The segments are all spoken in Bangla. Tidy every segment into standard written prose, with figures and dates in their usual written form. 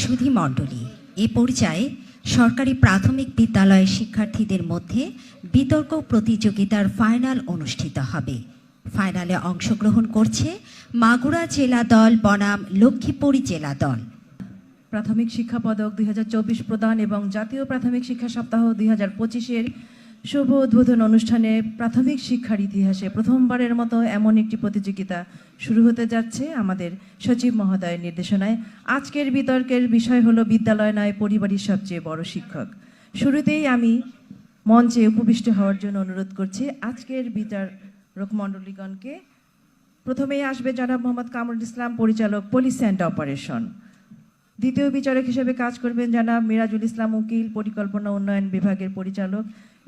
সুধী মণ্ডলী, এ পর্যায়ে সরকারি প্রাথমিক বিদ্যালয়ের শিক্ষার্থীদের মধ্যে বিতর্ক প্রতিযোগিতার ফাইনাল অনুষ্ঠিত হবে। ফাইনালে অংশগ্রহণ করছে মাগুরা জেলা দল বনাম লক্ষ্মীপুর জেলা দল। প্রাথমিক শিক্ষা পদক 2024 প্রদান এবং জাতীয় প্রাথমিক শিক্ষা সপ্তাহ 2025-এর শুভ উদ্বোধন অনুষ্ঠানে প্রাথমিক শিক্ষার ইতিহাসে প্রথমবারের মতো এমন একটি প্রতিযোগিতা শুরু হতে যাচ্ছে আমাদের সচিব মহোদয়ের নির্দেশনায়। আজকের বিতর্কের বিষয় হলো বিদ্যালয় নয়, পরিবারই সবচেয়ে বড় শিক্ষক। শুরুতেই আমি মঞ্চে উপবিষ্ট হওয়ার জন্য অনুরোধ করছি আজকের বিচারক মণ্ডলীগণকে। প্রথমেই আসবে জনাব মোহাম্মদ কামরুল ইসলাম, পরিচালক পুলিশ অ্যান্ড অপারেশন। দ্বিতীয় বিচারক হিসেবে কাজ করবেন জনাব মিরাজুল ইসলাম উকিল, পরিকল্পনা উন্নয়ন বিভাগের পরিচালক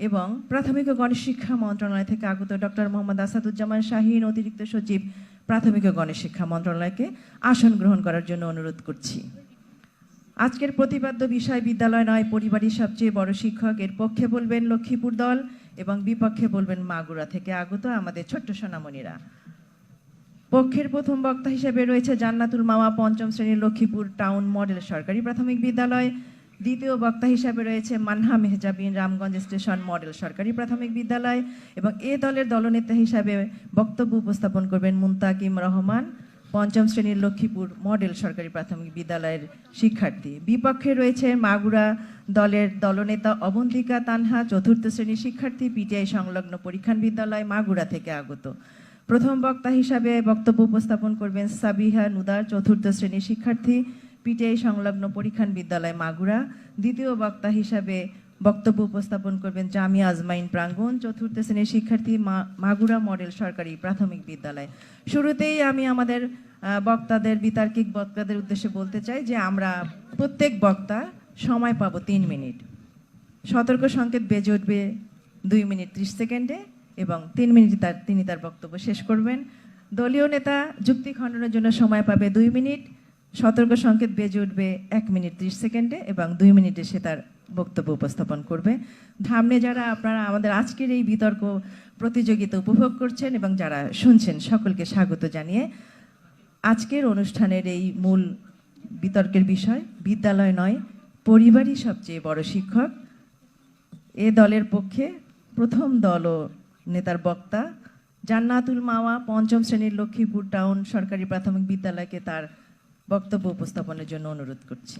এবং প্রাথমিক ও গণশিক্ষা মন্ত্রণালয় থেকে আগত ডক্টর মোহাম্মদ আসাদুজ্জামান শাহীন, অতিরিক্ত সচিব, প্রাথমিক ও গণশিক্ষা মন্ত্রণালয়কে আসন গ্রহণ করার জন্য অনুরোধ করছি। আজকের প্রতিপাদ্য বিষয় বিদ্যালয় নয়, পরিবারই সবচেয়ে বড় শিক্ষক। এর পক্ষে বলবেন লক্ষ্মীপুর দল এবং বিপক্ষে বলবেন মাগুরা থেকে আগত আমাদের ছোট্ট সোনামণিরা। পক্ষের প্রথম বক্তা হিসেবে রয়েছে জান্নাতুল মাওয়া, পঞ্চম শ্রেণীর, লক্ষ্মীপুর টাউন মডেল সরকারি প্রাথমিক বিদ্যালয়। দ্বিতীয় বক্তা হিসেবে রয়েছে মানহা মেহজাবিন, রামগঞ্জ স্টেশন মডেল সরকারি প্রাথমিক বিদ্যালয়। এবং এ দলের দলনেতা হিসাবে বক্তব্য উপস্থাপন করবেন মুনতাকিম রহমান, পঞ্চম শ্রেণীর, লক্ষ্মীপুর মডেল সরকারি প্রাথমিক বিদ্যালয়ের শিক্ষার্থী। বিপক্ষে রয়েছে মাগুরা দলের দলনেতা অবন্তিকা তানহা, চতুর্থ শ্রেণীর শিক্ষার্থী, পিটিআই সংলগ্ন পরীক্ষণ বিদ্যালয় মাগুরা থেকে আগত। প্রথম বক্তা হিসাবে বক্তব্য উপস্থাপন করবেন সাবিহা নুদার, চতুর্থ শ্রেণীর শিক্ষার্থী, পিটিআই সংলগ্ন পরীক্ষণ বিদ্যালয় মাগুরা। দ্বিতীয় বক্তা হিসাবে বক্তব্য উপস্থাপন করবেন জামিয়া আজমাইন প্রাঙ্গণ, চতুর্থ শ্রেণীর শিক্ষার্থী, মাগুরা মডেল সরকারি প্রাথমিক বিদ্যালয়। শুরুতেই আমি আমাদের বিতার্কিক বক্তাদের উদ্দেশ্যে বলতে চাই যে আমরা প্রত্যেক বক্তা সময় পাবো 3 মিনিট। সতর্ক সংকেত বেজে উঠবে 2 মিনিট 30 সেকেন্ডে এবং 3 মিনিট তিনি তার বক্তব্য শেষ করবেন। দলীয় নেতা যুক্তি খণ্ডনের জন্য সময় পাবে 2 মিনিট। সতর্ক সংকেত বেজে উঠবে 1 মিনিট 30 সেকেন্ডে এবং 2 মিনিটে সে তার বক্তব্য উপস্থাপন করবে। সামনে যারা আপনারা আমাদের আজকের এই বিতর্ক প্রতিযোগিতা উপভোগ করছেন এবং যারা শুনছেন সকলকে স্বাগত জানিয়ে আজকের অনুষ্ঠানের এই মূল বিতর্কের বিষয় বিদ্যালয় নয়, পরিবারই সবচেয়ে বড় শিক্ষক। এ দলের পক্ষে প্রথম দল ও নেতার বক্তা জান্নাতুল মাওয়া, পঞ্চম শ্রেণীর, লক্ষ্মীপুর টাউন সরকারি প্রাথমিক বিদ্যালয়কে তার বক্তব্য উপস্থাপনের জন্য অনুরোধ করছি।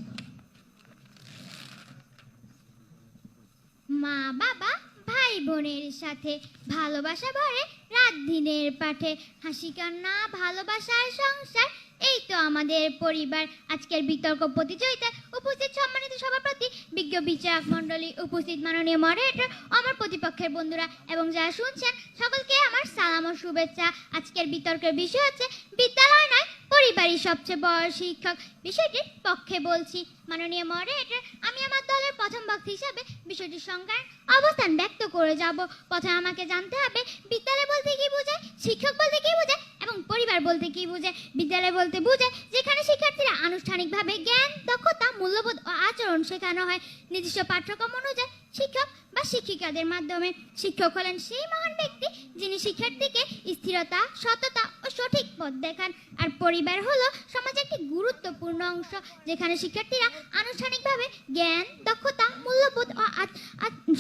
মা বাবা ভাই বোনের সাথে ভালোবাসা ভরে রাত দিনের পাঠে, হাসি কান্না ভালোবাসার সংসার, এই তো আমাদের পরিবার। আজকের বিতর্ক প্রতিযোগিতায় উপস্থিত সম্মানিত সভাপতি, বিজ্ঞ বিচারক মণ্ডলী, উপস্থিত মাননীয় মডারেটর, আমার প্রতিপক্ষের বন্ধুরা এবং যারা শুনছেন সকলকে আমার সালাম ও শুভেচ্ছা। আজকের বিতর্কের বিষয় হচ্ছে বিদ্যালয় নয়, পরিবারই সবচেয়ে বড় শিক্ষক। বিষয়টির পক্ষে বলছি মাননীয় মডারেটর। আমি আমার দলের প্রথম বক্তা হিসাবে বিষয়টির সংজ্ঞার অবস্থান ব্যক্ত করে যাব। প্রথমে আমাকে জানতে হবে বিদ্যালয় বলতে কি বোঝায়, শিক্ষক বলতে কি বোঝায় এবং পরিবার বলতে কি বোঝায়। বিদ্যালয় বলতে বোঝায় যেখানে শিক্ষার্থীরা আনুষ্ঠানিকভাবে জ্ঞান, দক্ষতা, মূল্যবোধ ও আচরণ শেখানো হয় নির্দিষ্ট পাঠ্যক্রম অনুযায়ী শিক্ষক বা শিক্ষিকাদের মাধ্যমে। শিক্ষক হলেন সেই মহান ব্যক্তি যিনি শিক্ষার্থীকে স্থিরতা, সততা ও সঠিক পথ দেখান। আর পরিবার হলো সমাজের একটি গুরুত্বপূর্ণ অংশ যেখানে শিক্ষার্থীরা আনুষ্ঠানিকভাবে জ্ঞান, দক্ষতা, মূল্যবোধ ও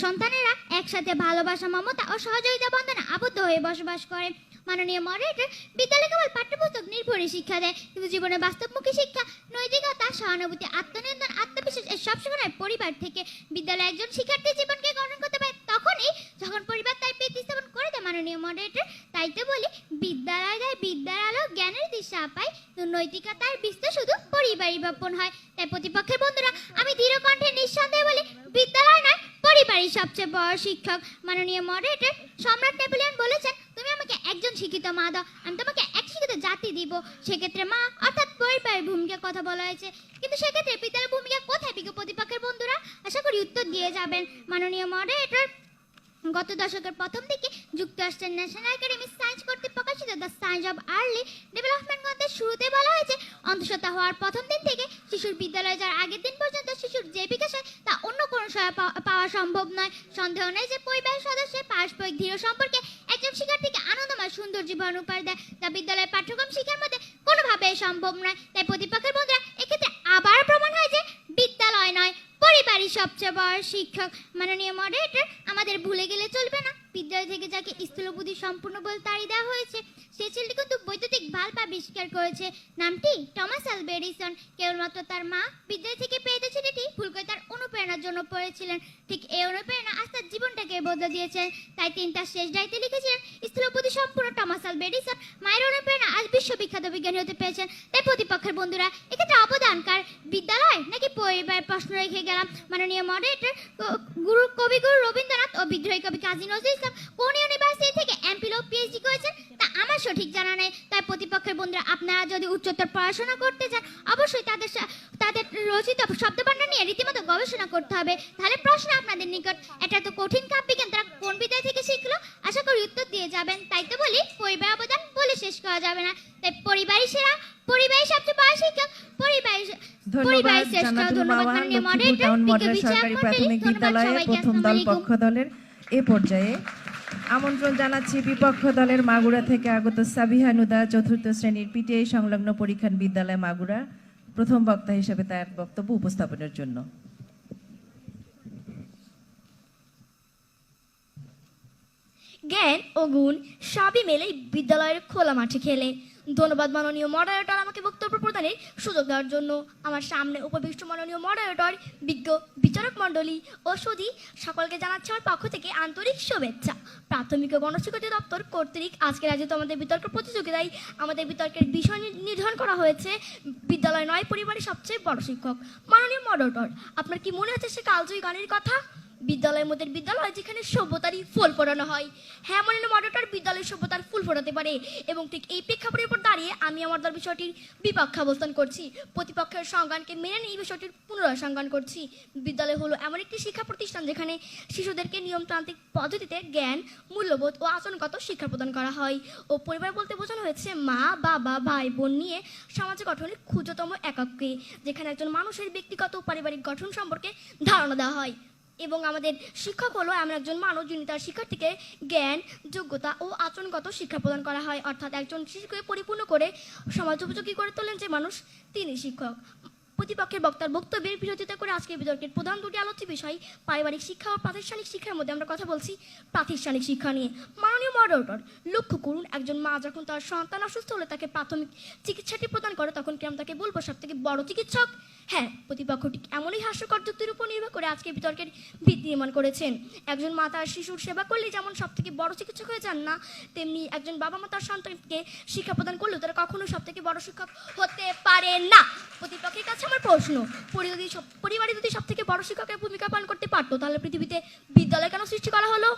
সন্তানেরা একসাথে ভালোবাসা, মমতা ও সহযোগিতা বন্ধনে আবদ্ধ হয়ে বসবাস করে। মাননীয় মডারেটর, বিদ্যালয় কেবল পাঠ্যপুস্তক নির্ভরই শিক্ষা দেয়, কিন্তু জীবনে বাস্তবমুখী শিক্ষা, নৈতিকতা, সহানুভূতি, আত্মনিয়ন্ত্রণ, আত্মবিশ্বাস এর সব শেখানোর পরিবার থেকে। বিদ্যালয় একজন শিক্ষার্থীর জীবনকে গঠন করতে পারে তখনই যখন পরিবার তার ভিত্তি স্থাপন করে দেয়। মাননীয় মডারেটর, তাই তো বলি বিদ্যালয় দেয় বিদ্যার আলো, জ্ঞানের দিশা পায়, নৈতিকতার বিস্তার শুধু পরিবারই বপন হয়। তাই প্রতিপক্ষের বন্ধুরা, আমি দৃঢ় কণ্ঠে নিঃসন্দেহে বলি বিদ্যালয় নয়, পরিবারই সবচেয়ে বড় শিক্ষক। মাননীয় মডারেটর, সম্রাট নেপোলিয়ন বলেছেন, তুমি আমাকে একজন শিক্ষিত মা দাও, আমি তোমাকে এক শিক্ষিত জাতি দিব। সেক্ষেত্রে মা অর্থাৎ পরিবারের ভূমিকার কথা বলা হয়েছে, কিন্তু সেক্ষেত্রে পিতার ভূমিকা কোথায়? বিজ্ঞ প্রতিপক্ষের বন্ধুরা আশা করি উত্তর দিয়ে যাবেন। মাননীয় মডারেটর, গত দশকের প্রথম দিকে যুক্তরাষ্ট্রের ন্যাশনাল একাডেমি সায়েন্স কর্তৃক প্রকাশিত the science of early development গ্রন্থের শুরুতে বলা হয়েছে, অন্তঃসত্ত্বা হওয়ার প্রথম দিন থেকে শিশুর বিদ্যালয়ে যাওয়ার আগের দিন পর্যন্ত শিশুর যে বিকাশ হয় তা অন্য কোনো পাওয়া সম্ভব নয়। সন্দেহ নেই যে পরিবারের সদস্যের পারস্পরিক দৃঢ় সম্পর্কে একজন শিক্ষার্থীকে আনন্দময় সুন্দর জীবন উপহার দেয়, যা বিদ্যালয়ের পাঠ্যক্রম শিক্ষার মধ্যে কোনোভাবে সম্ভব নয়। তাই প্রতিপক্ষের বন্ধুরা, এক্ষেত্রে আবার প্রমাণ হয় যে বিদ্যালয়ের শিক্ষক মাননীয় মডারেটর, আমাদের ভুলে গেলে চলবে না। বিদ্যালয় থেকে যাকে স্থূলবুদ্ধি সম্পূর্ণ বলে তাড়িয়ে দেওয়া হয়েছে, সে ছেলেটি কিন্তু বৈদ্যুতিক বাল্ব আবিষ্কার করেছে। নামটি টমাস আলভা এডিসন। কেবলমাত্র তার মা বিদ্যালয় থেকে পেয়ে ছেলেটি ভুল করে তার অনুপ্রেরণার জন্য পড়েছিলেন। ঠিক এই অনুপ্রেরণা আজ তার জীবনটাকে বদলে দিয়েছে। তাই তিনি তার শেষ ডায়েরিতে লিখেছিলেন, স্থূলবুদ্ধি সম্পূর্ণ টমাস আলভা এডিসন মায়ের অনুপ্রেরণা আজ বিশ্ববিখ্যাত বিজ্ঞানী হতে পেরেছেন। তাই প্রতিপক্ষের বন্ধুরা, এক্ষেত্রে অবদানকার বিদ্যালয় নাকি পরিবার? প্রশ্ন রেখে গেলাম। মাননীয় মডারেটর, কবিগুরু রবীন্দ্রনাথ ও বিদ্রোহী কবি কাজী নজরুল ইসলাম কোন ইউনিভার্সিটি থেকে এমফিল ও পিএইচডি করেছেন তা আমার সঠিক জানা নেই। তাই প্রতিপক্ষের বন্ধুরা, আপনারা যদি উচ্চতর পড়াশোনা করতে চান, অবশ্যই তাদের রচিত শব্দভাণ্ডার নিয়ে রীতিমতো গবেষণা করতে হবে। তাহলে প্রশ্ন আপনাদের নিকট, এটা তো কঠিন কাব্যবিজ্ঞান তারা কোন বিদ্যালয় থেকে শিখলো? আশা করি উত্তর দিয়ে যাবেন। তাই তো বলি, পরিবার অবদান বলে শেষ করা যাবে না। তাই পরিবারই সেরা, পরিবারই সবচেয়ে বড় শিক্ষক, ধন্যবাদ জান্নাতুল মাওয়া, লক্ষ্মীপুর টাউন মডেল সরকারি প্রাথমিক বিদ্যালয়ে প্রথম দল পক্ষ দলের। এ পর্যায়ে আমন্ত্রণ জানাচ্ছি বিপক্ষ দলের মাগুরা থেকে আগত সাবিহা নুদা, চতুর্থ শ্রেণীর পিটিআই সংলগ্ন পরীক্ষণ বিদ্যালয় মাগুরা, প্রথম বক্তা হিসেবে তার বক্তব্য উপস্থাপনের জন্য। জ্ঞান ও গুণ সবই মেলে বিদ্যালয়ের খোলা মাঠে খেলে। ধন্যবাদ মাননীয় মডারেটর আমাকে বক্তব্য প্রদানের সুযোগ দেওয়ার জন্য। আমার সামনে উপবিষ্ট মাননীয় মডারেটর, বিজ্ঞ বিচারক মণ্ডলী ও সুধী সকলকে জানাচ্ছি আমার পক্ষ থেকে আন্তরিক শুভেচ্ছা। প্রাথমিক ও গণশিক্ষা দপ্তর কর্তৃক আজকের আয়োজিত আমাদের বিতর্ক প্রতিযোগিতায় আমাদের বিতর্কের বিষয় নির্ধারণ করা হয়েছে বিদ্যালয় নয়, পরিবারের সবচেয়ে বড় শিক্ষক। মাননীয় মডারেটর, আপনার কি মনে আছে সে কালজয়ী গানের কথা? বিদ্যালয়ের মধ্যে বিদ্যালয় যেখানে সভ্যতারই ফুল ফোটানো হয়। হ্যাঁ মাননীয় মডারেটর, বিদ্যালয়ের সভ্যতার ফুল ফোটাতে পারে এবং ঠিক এই প্রেক্ষাপটের উপর দাঁড়িয়ে আমি আমার দল বিষয়টির বিপক্ষে অবস্থান করছি। প্রতিপক্ষের সংজ্ঞানকে মেনে নিয়ে এই বিষয়টির পুনরায় সংজ্ঞান করছি। বিদ্যালয় হলো এমন একটি শিক্ষা প্রতিষ্ঠান যেখানে শিশুদেরকে নিয়মতান্ত্রিক পদ্ধতিতে জ্ঞান, মূল্যবোধ ও আচরণগত শিক্ষা প্রদান করা হয়। ও পরিবার বলতে বোঝানো হয়েছে মা, বাবা, ভাই, বোন নিয়ে সমাজে গঠনের ক্ষুদ্রতম একককে, যেখানে একজন মানুষের ব্যক্তিগত ও পারিবারিক গঠন সম্পর্কে ধারণা দেওয়া হয়। এবং আমাদের শিক্ষক হলো এমন একজন মানুষ যিনি তার শিক্ষার্থীকে জ্ঞান, যোগ্যতা ও আচরণগত শিক্ষা প্রদান করা হয়, অর্থাৎ একজন শিশুকে পরিপূর্ণ করে সমাজ উপযোগী করে তোলেন যে মানুষ, তিনি শিক্ষক। প্রতিপক্ষের বক্তার বক্তব্যের বিরোধিতা করে আজকের বিতর্কের প্রধান দুটি আলোচ্য বিষয় পারিবারিক শিক্ষা ও প্রাতিষ্ঠানিক শিক্ষার মধ্যে আমরা কথা বলছি প্রাতিষ্ঠানিক শিক্ষা নিয়ে। মাননীয় মডারেটর, লক্ষ্য করুন, একজন মা যখন তার সন্তান অসুস্থ হলে তাকে প্রাথমিক চিকিৎসাটি প্রদান করে, তখন কি আমরা তাকে বলবো সব থেকে বড় চিকিৎসক? হ্যাঁ, প্রতিপক্ষ ঠিক এমনই হাস্যকর যুক্তির উপর নির্ভর করে আজকে বিতর্কের ভিত্তি নির্মাণ করেছেন। একজন মা তার শিশুর সেবা করলে যেমন সব থেকে বড় চিকিৎসক হয়ে যান না, তেমনি একজন বাবা মা তার সন্তানকে শিক্ষা প্রদান করলেও তারা কখনো সব থেকে বড় শিক্ষক হতে পারে না। প্রতিপক্ষের কাছে আমার প্রশ্ন, পরিবারে যদি সব থেকে বড় শিক্ষকের ভূমিকা পালন করতে পারতো, তাহলে পৃথিবীতে বিদ্যালয় কেন সৃষ্টি করা হলো?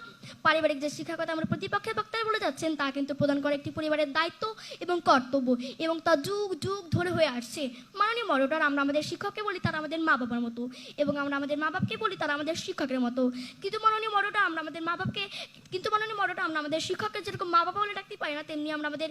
পারিবারিক যে শিক্ষার কথা আমরা প্রতিপক্ষের বক্তারা বলে যাচ্ছেন, তা কিন্তু প্রদান করে একটি পরিবারের দায়িত্ব এবং কর্তব্য, এবং তা যুগ যুগ ধরে হয়ে আসছে। মাননীয় মডারেটর, আমরা আমাদের শিক্ষককে বলি তারা আমাদের মা বাবার মতো, এবং আমরা আমাদের মা বাপকে বলি তারা আমাদের শিক্ষকের মতো। কিন্তু মাননীয় মডারেটর, আমরা আমাদের শিক্ষককে যেরকম মা বাবা বলে ডাকতে পারি না, তেমনি আমরা আমাদের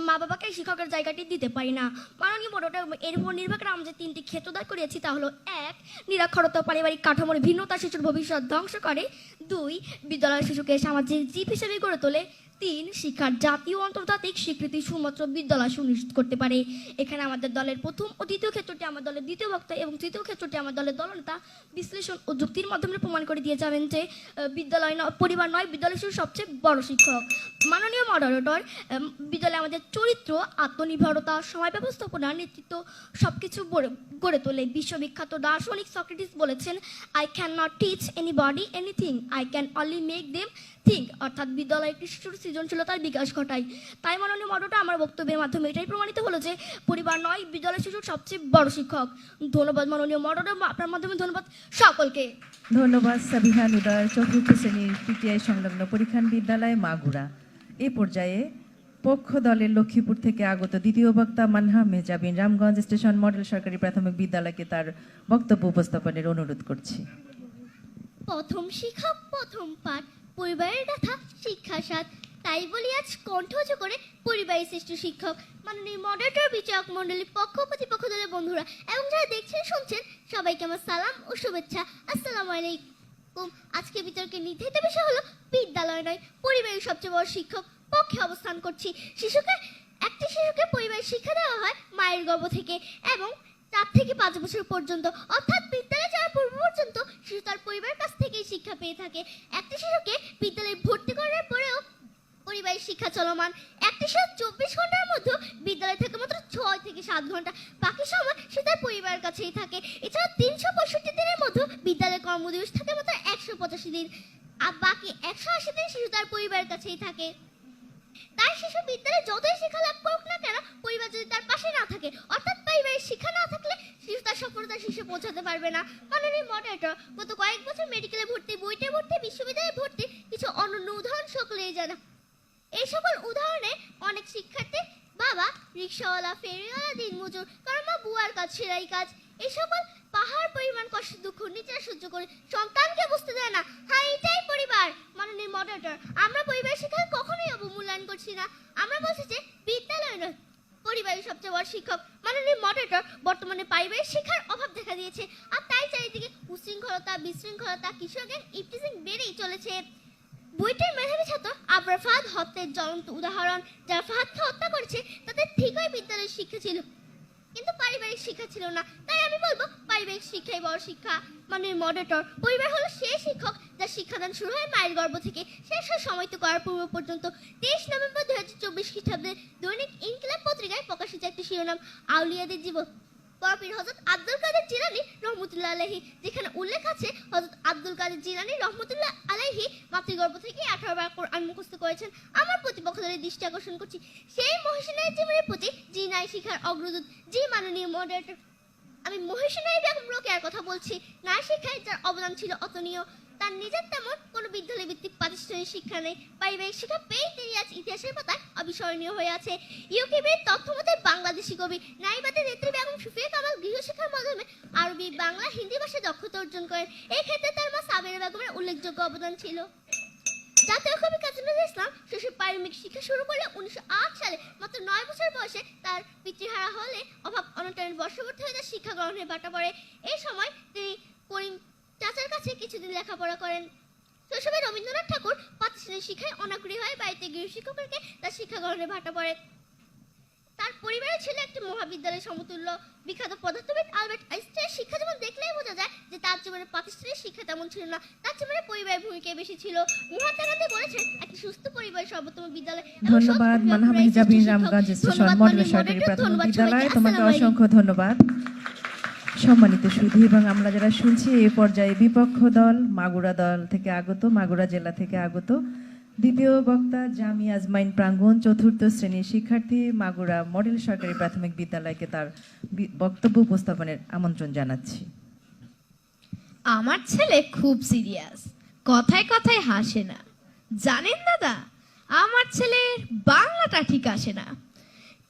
মা বাবাকে শিক্ষকের জায়গাটি দিতে পারি না। মাননীয় মডারেটর, এর উপর নির্ভর করে আমরা যে তিনটি ক্ষেত্র দাঁড় করিয়েছি তা হলো: ১, নিরক্ষরতা পারিবারিক কাঠামোর ভিন্নতা শিশুর ভবিষ্যৎ ধ্বংস করে; ২, বিদ্যালয় শিশুকে সামাজিক জীব হিসেবে গড়ে তোলে; ৩, শিক্ষার জাতীয় ও আন্তর্জাতিক স্বীকৃতি শুধুমাত্র বিদ্যালয় সুনিশ্চিত করতে পারে। এখানে আমাদের দলের প্রথম ও দ্বিতীয় ক্ষেত্রটি আমার দলের দ্বিতীয় বক্তা এবং তৃতীয় ক্ষেত্রটি আমার দলের দলনেতা বিশ্লেষণ ও যুক্তির মাধ্যমে প্রমাণ করে দিয়ে যাবেন যে পরিবার নয়, বিদ্যালয় শিশু সবচেয়ে বড় শিক্ষক। মাননীয় মডারেটর, বিদ্যালয়ে আমাদের চরিত্র, আত্মনির্ভরতা, সময় ব্যবস্থাপনা, নেতৃত্ব সবকিছু গড়ে তোলে। বিশ্ববিখ্যাত দার্শনিক সক্রেটিস বলেছেন, I can not teach anybody anything, I can only make them think, অর্থাৎ বিদ্যালয় একটি শিশুর সৃজনশীলতার বিকাশ ঘটায়। তাই মাননীয় মডারেটর, আমার বক্তব্যের মাধ্যমে এটাই প্রমাণিত হলো যে পরিবার নয়, বিদ্যালয় শিশুর সবচেয়ে বড় শিক্ষক। ধন্যবাদ মাননীয় মডারেটর, আপনার মাধ্যমে ধন্যবাদ সকলকে। ধন্যবাদ সাবিহা নুদার, চতুর্থ শ্রেণীর পিটিআই সংলগ্ন পরীক্ষণ বিদ্যালয় মাগুরা। এ পর্যায়ে পক্ষ দলের লক্ষ্মীপুর থেকে আগত দ্বিতীয় বক্তা মানহা মেহজাবিন, রামগঞ্জ স্টেশন মডেল সরকারি প্রাথমিক বিদ্যালয়কে তার বক্তব্য উপস্থাপনের অনুরোধ করছি। প্রথম শিক্ষক, প্রথম পাঠ, পরিবারের কথা, শিক্ষা স্বাদ। তাই বলি আজ কণ্ঠ উঁচু করে পরিবারের শ্রেষ্ঠ শিক্ষক। মাননীয় মডারেটর, বিচারক মণ্ডলী, পক্ষ প্রতিপক্ষ দলের বন্ধুরা এবং যারা দেখছেন শুনছেন, সবাইকে আমার সালাম ও শুভেচ্ছা। আসসালামু আলাইকুম। আজকে বিতর্কের নির্ধারিত বিষয় হলো বিদ্যালয় নয়, পরিবারের সবচেয়ে বড় শিক্ষক পক্ষে অবস্থান করছি। একটি শিশুকে পরিবারের শিক্ষা দেওয়া হয় মায়ের গর্ভ থেকে এবং 4 থেকে 5 বছর পর্যন্ত, অর্থাৎ বিদ্যালয়ে যাওয়ার পূর্ব পর্যন্ত শিশু তার পরিবারের কাছ থেকেই শিক্ষা পেয়ে থাকে। একটি শিশুকে বিদ্যালয়ে ভর্তি করার পরেও পরিবারের শিক্ষা চলমান। একটি শিশু 24 ঘন্টার মধ্যে বিদ্যালয় থেকে মাত্র 6 থেকে 7 ঘন্টা, বাকি সময় সে তার পরিবারের কাছেই থাকে। এছাড়া 365 দিনের মধ্যে বিদ্যালয়ের কর্মদিবস থাকে মাত্র 185 দিন, আর বাকি 180 দিন শিশু তার পরিবারের কাছেই থাকে। তাই শিশু বিদ্যালয়ে যতই শিক্ষা লাভ করুক না কেন, পরিবার যদি তার পাশে না থাকে, অর্থাৎ পারিবারিক শিক্ষা না থাকলে শিশু তার সফলতার শীর্ষে পৌঁছাতে পারবে না। মাননীয় মডারেটর, গত কয়েক বছর মেডিকেলে ভর্তি, বুয়েটে ভর্তি, বিশ্ববিদ্যালয়ে ভর্তি কিছু অনন্য উদাহরণ সকলেই জানা। এই সকল উদাহরণে অনেক শিক্ষার্থী বাবা রিক্সাওয়ালা, ফেরিওয়ালা, দিনমজুর, কারণ মা বুয়ার কাজ, সেলাই কাজ, এই সকল পাহাড় পরিমাণ কষ্ট, দুঃখ নিজেরা সহ্য করে সন্তানকে বুঝতে দেয় না। হ্যাঁ, এটাই পরিবার। মাননীয় মডারেটর, আমরা পরিবারের শিক্ষাকে কখনোই অবমূল্যায়ন করছি না। আমরা বলছি যে বিদ্যালয় নয়, পরিবারের সবচেয়ে বড় শিক্ষক। মাননীয় মডারেটর, বর্তমানে পারিবারিক শিক্ষার অভাব দেখা দিয়েছে, আর তাই চারিদিকে উশৃঙ্খলতা, বিশৃঙ্খলতা, কিশোর গ্যাং, ইভটিজিং বেড়েই চলেছে। বুয়েটের মেধাবী ছাত্র আবরার ফাহাদ হত্যার জ্বলন্ত উদাহরণ। যারা ফাহাদকে হত্যা করেছে তাদের ঠিকই বিদ্যালয়ের শিক্ষা ছিল, কিন্তু পারিবারিক শিক্ষা ছিল না। তাই আমি বলবো পারিবারিক শিক্ষাই বড় শিক্ষা। মাননীয় মডারেটর, পরিবার হলো সেই শিক্ষক যার শিক্ষাদান শুরু হয় মায়ের গর্ভ থেকে, শেষ হয় সমাহিত করার পূর্ব পর্যন্ত। 23 নভেম্বর 2024 খ্রিস্টাব্দে দৈনিক ইনকিলাব পত্রিকায় প্রকাশিত একটি শিরোনাম, আউলিয়াদের জীবন, পীর হযরত আব্দুল কাদের জিলানী রহমতুল্লাহ আলাইহি, যেখানে উল্লেখ আছে হযরত আব্দুল কাদের জিলানী রহমতুল্লাহ আলাইহি মাতৃগর্ভ থেকে 18 বার কোরআন মুখস্থ করেছেন। আমার প্রতিপক্ষদের দৃষ্টি আকর্ষণ করছি সেই মহিষীনারী জীবনের প্রতি, যে নারী শিক্ষার অগ্রদূত, যে মাননীয় মডারেটর, আমি মহিষীনারী বেগম রোকেয়ার কথা বলছি। নারী শিক্ষায় যার অবদান ছিল অতুলনীয়। তার নিজের তেমন কোনো বিদ্যালয় ভিত্তিক প্রাতিষ্ঠানিক শিক্ষা নেই। পারিবারিক শিক্ষা পেয়েই তিনি আজ ইতিহাসের পাতায় অবিস্মরণীয় হয়ে আছে। ইউকিবের তথ্য মতে বাংলাদেশি কবি নারীবাদী নেত্রী বেগম সুফিয়া কামাল গৃহশিক্ষার মাধ্যমে আরবি, বাংলা, হিন্দি ভাষায় দক্ষতা অর্জন করেন। এই ক্ষেত্রে তার মা সাবেরা বেগমের উল্লেখযোগ্য অবদান ছিল। জাতীয় কবি কাজী নজরুল ইসলাম শৈশব প্রাথমিক শিক্ষা শুরু করলে 1908 সালে মাত্র 9 বছর বয়সে তার পিতৃহারা হলে অভাব অনটনের বর্ষবর্তী হয়ে তার শিক্ষা গ্রহণের বাটা পড়ে। এই সময় তিনি করিম চাচার কাছে কিছুদিন লেখাপড়া করেন। শৈশবে রবীন্দ্রনাথ ঠাকুর প্রাতিষ্ঠানিক শিক্ষায় অনাগ্রহী হয়, বাড়িতে গৃহশিক্ষককে তার শিক্ষা গ্রহণের ভাটা পড়ে। তার পরিবারে ছিল একটি মহাবিদ্যালয় সমতুল্য। বিখ্যাত পদার্থবিদ আলবার্ট আইনস্টাইনের শিক্ষা জীবন দেখলেই বোঝা যায় যে তার জীবনে প্রাতিষ্ঠানিক শিক্ষা তেমন ছিল না, তার জীবনে পরিবারের ভূমিকা বেশি ছিল। মহাত্মা গান্ধী বলেছেন, একটি সুস্থ পরিবারের সর্বোত্তম বিদ্যালয়। ধন্যবাদ মানহামা হিজাবিন রামগঞ্জ স্টেশন মডেল সরকারি প্রাথমিক বিদ্যালয়, তোমাকে অসংখ্য ধন্যবাদ। সম্মানিত সুধী, এবং আমরা যারা শুনছি এই পর্যায়ে বিপক্ষ দল মাগুরা দল থেকে আগত, মাগুরা জেলা থেকে আগত দ্বিতীয় বক্তা জামিয়া আজমাইন প্রাঙ্গণ, চতুর্থ শ্রেণীর শিক্ষার্থী, মাগুরা মডেল সরকারি প্রাথমিক বিদ্যালয়কে তার বক্তব্য উপস্থাপনের আমন্ত্রণ জানাচ্ছি। আমার ছেলে খুব সিরিয়াস, কথায় কথায় হাসে না। জানেন দাদা, আমার ছেলের বাংলাটা ঠিক আসে না।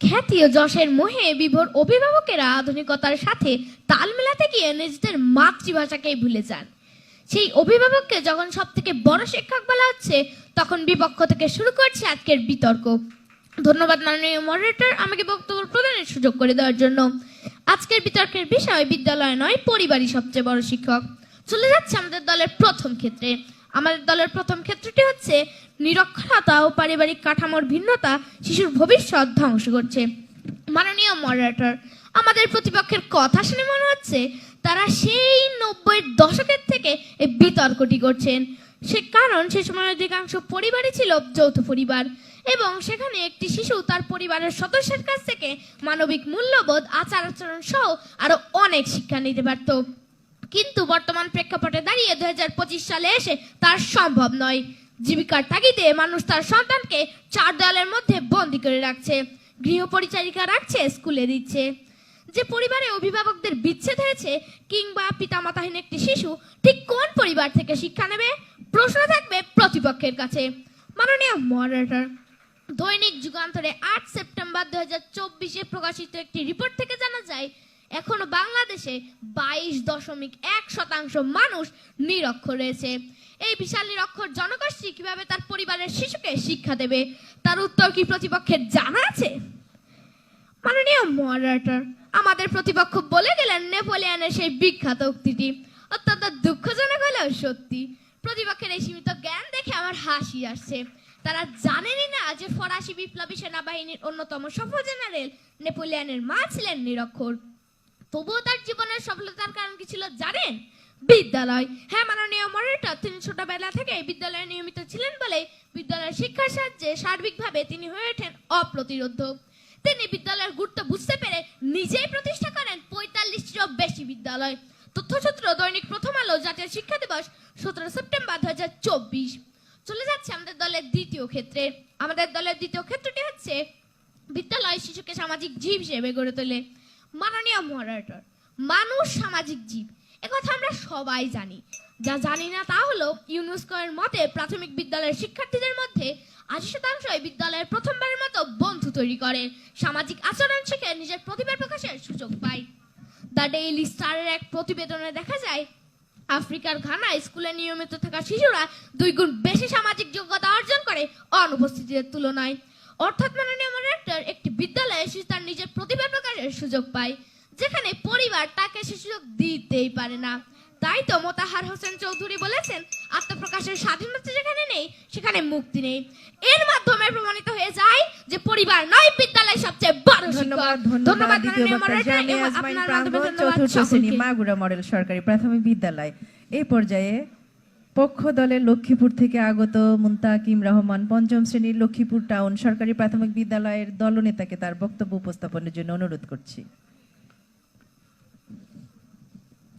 খ্যাতি ও যশের মোহে বিভোর অভিভাবকেরা আধুনিকতার সাথে তাল মেলাতে গিয়ে নিজেদের মাতৃভাষাকেই ভুলে যান। সেই অভিভাবককে যখন সব থেকে বড় শিক্ষক বলা হচ্ছে, তখন বিপক্ষ থেকে শুরু করছে আজকের বিতর্ক। ধন্যবাদ মাননীয় মডারেটর, আমাকে বক্তব্য প্রদানের সুযোগ করে দেওয়ার জন্য। আজকের বিতর্কের বিষয় বিদ্যালয় নয়, পরিবারই সবচেয়ে বড় শিক্ষক। চলে যাচ্ছে আমাদের দলের প্রথম ক্ষেত্রে। আমাদের দলের প্রথম ক্ষেত্রটি হচ্ছে নিরক্ষরতা ও পারিবারিক কাঠামোর ভিন্নতা শিশুর ভবিষ্যৎ ধ্বংস করছে। মাননীয় মডারেটর, আমাদের প্রতিপক্ষের কথা শুনে মনে হচ্ছে তারা সেই 90-এর দশকের থেকে এই বিতর্কটি করছেন। সে কারণ সে সময় অধিকাংশ পরিবারই ছিল যৌথ পরিবার, এবং সেখানে একটি শিশু তার পরিবারের সদস্যের কাছ থেকে মানবিক মূল্যবোধ, আচার আচরণ সহ আরো অনেক শিক্ষা নিতে পারত। কিন্তু বর্তমান প্রেক্ষাপটে দাঁড়িয়ে 2025 সালে এসে তার সম্ভব নয়। জীবিকার তাগিদে মানুষ তার সন্তানকে 4 দেওয়ালের মধ্যে বন্দী করে রাখছে, গৃহ পরিচারিকা রাখছে, স্কুলে দিচ্ছে। যে পরিবারে অভিভাবকদের বিচ্ছেদ হয়েছে কিংবা পিতামাতাহীন একটি শিশু ঠিক কোন পরিবার থেকে শিক্ষা নেবে, প্রশ্ন থাকবে প্রতিপক্ষের কাছে। মাননীয় মডারেটর, দৈনিক যুগান্তরে 8 সেপ্টেম্বর 2024-এ প্রকাশিত একটি রিপোর্ট থেকে জানা যায় এখনো বাংলাদেশে 22.1% মানুষ নিরক্ষর রয়েছে। এই বিশাল নিরক্ষর জনগোষ্ঠী কিভাবে তার পরিবারের শিশুকে শিক্ষা দেবে, তার উত্তর কি প্রতিপক্ষের জানা আছে? মাননীয় মডারেটর, আমাদের প্রতিপক্ষ বলে গেলেন নেপোলিয়নের সেই বিখ্যাত উক্তিটি, অত্যন্ত দুঃখজনক হলেও সত্যি। প্রতিপক্ষের এই সীমিত জ্ঞান দেখে আমার হাসি আসছে। তারা জানেনই না যে ফরাসি বিপ্লবী সেনাবাহিনীর অন্যতম সফল জেনারেল নেপোলিয়নের মা ছিলেন নিরক্ষর। তবুও তার জীবনের সফলতার কারণ কি ছিল জানেন? বিদ্যালয়। হ্যাঁ মাননীয় মডারেটর, তিনি ছোটবেলা থেকে বিদ্যালয়ে নিয়মিত ছিলেন বলে বিদ্যালয়ের শিক্ষার সাহায্যে সার্বিকভাবে তিনি হয়ে ওঠেন অপ্রতিরোধ্য। তিনি বিদ্যালয়ের গুরুত্ব বুঝতে পেরে নিজেই প্রতিষ্ঠা করেন 45টিরও বেশি বিদ্যালয়। তথ্যসূত্র দৈনিক প্রথম আলো, জাতীয় শিক্ষা দিবস 17 সেপ্টেম্বর 2024। চলে যাচ্ছে আমাদের দলের দ্বিতীয় ক্ষেত্রে। আমাদের দলের দ্বিতীয় ক্ষেত্রটি হচ্ছে বিদ্যালয় শিশুকে সামাজিক জীব হিসেবে গড়ে তোলে। মাননীয় মডারেটর, মানুষ সামাজিক জীব, একথা আমরা সবাই জানি। যা জানি না তা হলো ইউনেস্কোর মতে প্রাথমিক বিদ্যালয়ের শিক্ষার্থীদের মধ্যে 80% বিদ্যালয়ের প্রথমবারের মতো বন্ধু তৈরি করে, সামাজিক আচরণ শিখে নিজের প্রতিভা প্রকাশের সুযোগ পায়। দ্য ডেইলি স্টারের এক প্রতিবেদনে দেখা যায় আফ্রিকার ঘানায় স্কুলে নিয়মিত থাকা শিশুরা 2 গুণ বেশি সামাজিক যোগ্যতা অর্জন করে অনুপস্থিতির তুলনায়। অর্থাৎ মাননীয় মডারেটর, একটি বিদ্যালয়ে শিশু তার নিজের প্রতিভা প্রকাশের সুযোগ পায়, যেখানে পরিবার তাকে সে সুযোগ দিতেই পারে না। তাই তো মোতাহার হোসেন চৌধুরী বলেছেন, আত্মপ্রকাশের স্বাধীনতা যেখানে নেই সেখানে মুক্তি নেই। এর মাধ্যমে প্রমাণিত হয়ে যায় যে পরিবার নয়, বিদ্যালয় সবচেয়ে বড় শিক্ষক। ধন্যবাদ দ্বিতীয় বক্তা জামিয়া আজমাইন প্রাঙ্গণ, চতুর্থ শ্রেণী মাগুরা মডেল সরকারি প্রাথমিক বিদ্যালয়। এই পর্যায়ে পক্ষ দলের লক্ষ্মীপুর থেকে আগত মুনতাকিম রহমান পঞ্চম শ্রেণীর লক্ষ্মীপুর টাউন সরকারি প্রাথমিক বিদ্যালয়ের দলনেতাকে তার বক্তব্য উপস্থাপনের জন্য অনুরোধ করছি।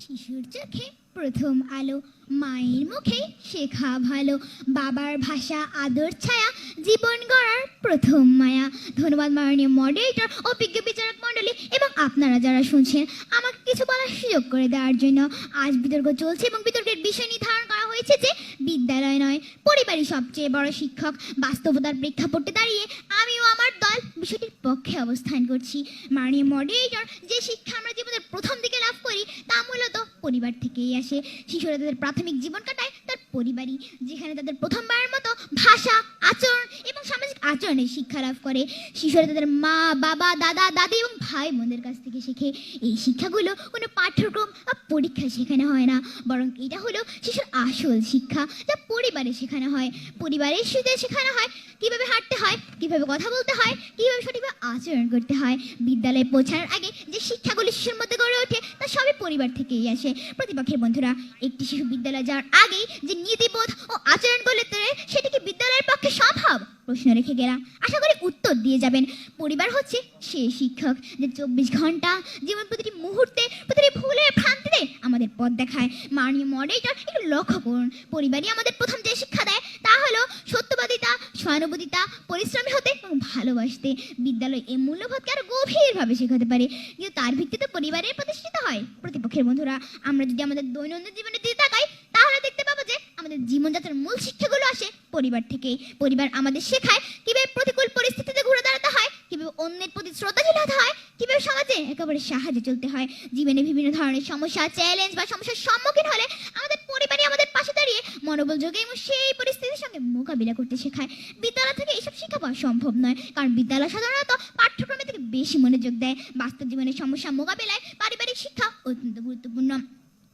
শিশুর চোখে প্রথম আলো, মায়ের মুখে শেখা ভালো, বাবার ভাষা আদর ছায়া, জীবন গড়ার প্রথম মায়া। ধন্যবাদ মাননীয় মডারেটর, অভিজ্ঞ বিচারক মণ্ডলী এবং আপনারা যারা শুনছেন আমাকে কিছু বলার সুযোগ করে দেওয়ার জন্য। আজ বিতর্ক চলছে এবং বিতর্কের বিষয় নির্ধারণ করা হয়েছে যে বিদ্যালয় নয়, পরিবারই সবচেয়ে বড় শিক্ষক। বাস্তবতার প্রেক্ষাপটে দাঁড়িয়ে আমিও আমার দল বিষয়টির পক্ষে অবস্থান করছি। মাননীয় মডারেটর, যে শিক্ষা আমরা জীবনের প্রথম দিকে লাভ করি তা মূলত পরিবার থেকেই আসে। শিশুরা তাদের প্রাথমিক জীবন কাটায় তার পরিবারই, যেখানে তাদের প্রথমবারের মতো ভাষা, আচরণ এবং সামাজিক আচরণের শিক্ষা লাভ করে। শিশুরা তাদের মা, বাবা, দাদা, দাদি এবং ভাই বোনদের কাছ থেকে শেখে। এই শিক্ষাগুলো কোনো পাঠ্যক্রম বা পরীক্ষায় শেখানো হয় না, বরং এটা হলো শিশুর আসল শিক্ষা, যা পরিবারে শেখানো হয়। পরিবারের শিশুদের শেখানো হয় কিভাবে হাঁটতে হয়, কিভাবে কথা বলতে হয়, কিভাবে সঠিকভাবে আচরণ করতে হয়। বিদ্যালয়ে পৌঁছানোর আগে যে শিক্ষাগুলি শিশুর মধ্যে গড়ে ওঠে তা সবই পরিবার থেকেই আসে। প্রতিপক্ষের বন্ধুরা, একটি শিশু বিদ্যালয়ে যাওয়ার আগেই যে নীতিবোধ ও আচরণ গড়ে তোলে সেটি কি বিদ্যালয়ের পক্ষে সম্ভব? প্রশ্ন রেখে গেলাম, আশা করি উত্তর দিয়ে যাবেন। পরিবার হচ্ছে সেই শিক্ষক যে 24 ঘন্টা জীবন প্রতিটি মুহূর্তে, প্রতিটি ভুলের ভ্রান্তিতে আমাদের পথ দেখায়। মাননীয় মডারেটর, একটু লক্ষ্য করুন, পরিবারই আমাদের প্রথম যে শিক্ষা দেয় তা হলো সত্যবাদিতা, সহানুভূতিতা, পরিশ্রমী হতে এবং ভালোবাসতে। বিদ্যালয় এই মূল্যবোধকে আরো গভীরভাবে শেখাতে পারে, কিন্তু তার ভিত্তিতে পরিবারের প্রতিষ্ঠিত হয়। প্রতিপক্ষের বন্ধুরা, আমরা যদি আমাদের দৈনন্দিন জীবনের দিকে তাকাই তাহলে দেখতে পাবো যে আমাদের জীবনযাত্রার মূল শিক্ষাগুলো আসে পরিবার থেকেই। পরিবার আমাদের শেখায় কিভাবে প্রতিকূল পরিস্থিতিতে ঘুরে দাঁড়াতে হয়, কিভাবে অন্যের প্রতি শ্রদ্ধাশীল হতে হয়, কিভাবে সমাজে একেবারে সাহায্যে চলতে হয়। জীবনে বিভিন্ন ধরনের সমস্যা, চ্যালেঞ্জ বা সমস্যার সম্মুখীন হলে আমাদের পরিবারই আমাদের পাশে দাঁড়িয়ে মনোবল যোগে এবং সেই পরিস্থিতির সঙ্গে মোকাবিলা করতে শেখায়। বিদ্যালয় থেকে এইসব শিক্ষা পাওয়া সম্ভব নয়, কারণ বিদ্যালয় সাধারণত পাঠ্যক্রমে থেকে বেশি মনোযোগ দেয়। বাস্তব জীবনের সমস্যা মোকাবিলায় পারিবারিক শিক্ষা অত্যন্ত গুরুত্বপূর্ণ।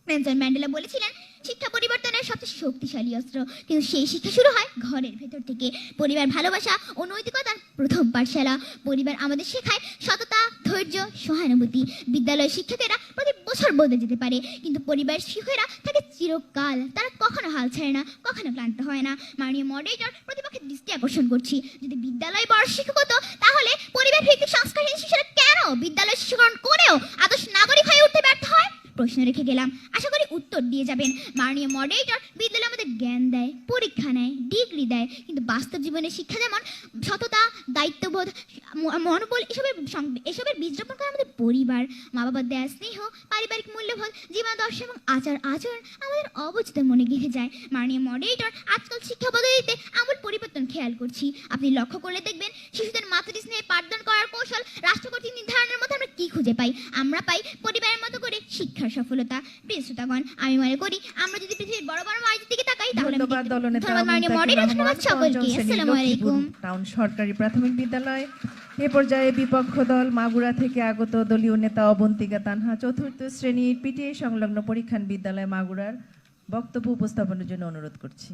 নেলসন ম্যান্ডেলা বলেছিলেন, শিক্ষা পরিবর্তনের সবচেয়ে শক্তিশালী অস্ত্র, কিন্তু সেই শিক্ষা শুরু হয় ঘরের ভেতর থেকে। পরিবার ভালোবাসা ও নৈতিকতার প্রথম পাঠশালা। পরিবার আমাদের শেখায় সততা, ধৈর্য, সহানুভূতি। বিদ্যালয়ের শিক্ষকেরা প্রতি বছর বদলে যেতে পারে, কিন্তু পরিবার শিক্ষকেরা থাকে চিরকাল। তারা কখনো হাল ছাড়ে না, কখনো ক্লান্ত হয় না। মাননীয় মডারেটর, প্রতিপক্ষের দৃষ্টি আকর্ষণ করছি, যদি বিদ্যালয় বড় শিক্ষক হতো তাহলে পরিবার ভিত্তিক সংস্কারহীন শিশুরা কেন বিদ্যালয় শিক্ষকরণ করেও আদর্শ নাগরিক হয়ে উঠতে ব্যর্থ হয়? প্রশ্ন রেখে গেলাম, আশা করি উত্তর দিয়ে যাবেন। মাননীয় মডারেটর, বিদ্যালয় আমাদের জ্ঞান দেয়, পরীক্ষা নেয়, ডিগ্রি দেয়, কিন্তু বাস্তব জীবনের শিক্ষা যেমন সততা, দায়িত্ববোধ, মনোবল, এসবের বীজ রোপণ করে আমাদের পরিবার। মা বাবার দেয়া স্নেহ, পারিবারিক মূল্যবোধ, জীবনাদর্শ এবং আচরণ আমাদের অবচিত মনে গেঁথে যায়। মাননীয় মডারেটর, আজকাল শিক্ষা পদ্ধতিতে আমূল পরিবর্তন খেয়াল করছি। আপনি লক্ষ্য করলে দেখবেন শিশুদের মাতৃস্নেহে পাঠদান করার কৌশল রাষ্ট্র কর্তৃক নির্ধারণের মধ্যে আমরা কি খুঁজে পাই? আমরা পাই পরিবারের মতো করে শিক্ষার সফলতা। প্রিয় শ্রোতাগণ, আমি মনে করি আমরা যদি পৃথিবীর বড় বড় মায়ের দিকে তাকাই তাহলে টাউন সরকারি প্রাথমিক বিদ্যালয়। এ পর্যায়ে বিপক্ষ দল মাগুরা থেকে আগত দলীয় নেতা অবন্তিকা তানহা চতুর্থ শ্রেণীর পিটিএ সংলগ্ন পরীক্ষণ বিদ্যালয় মাগুরার বক্তব্য উপস্থাপনের জন্য অনুরোধ করছি।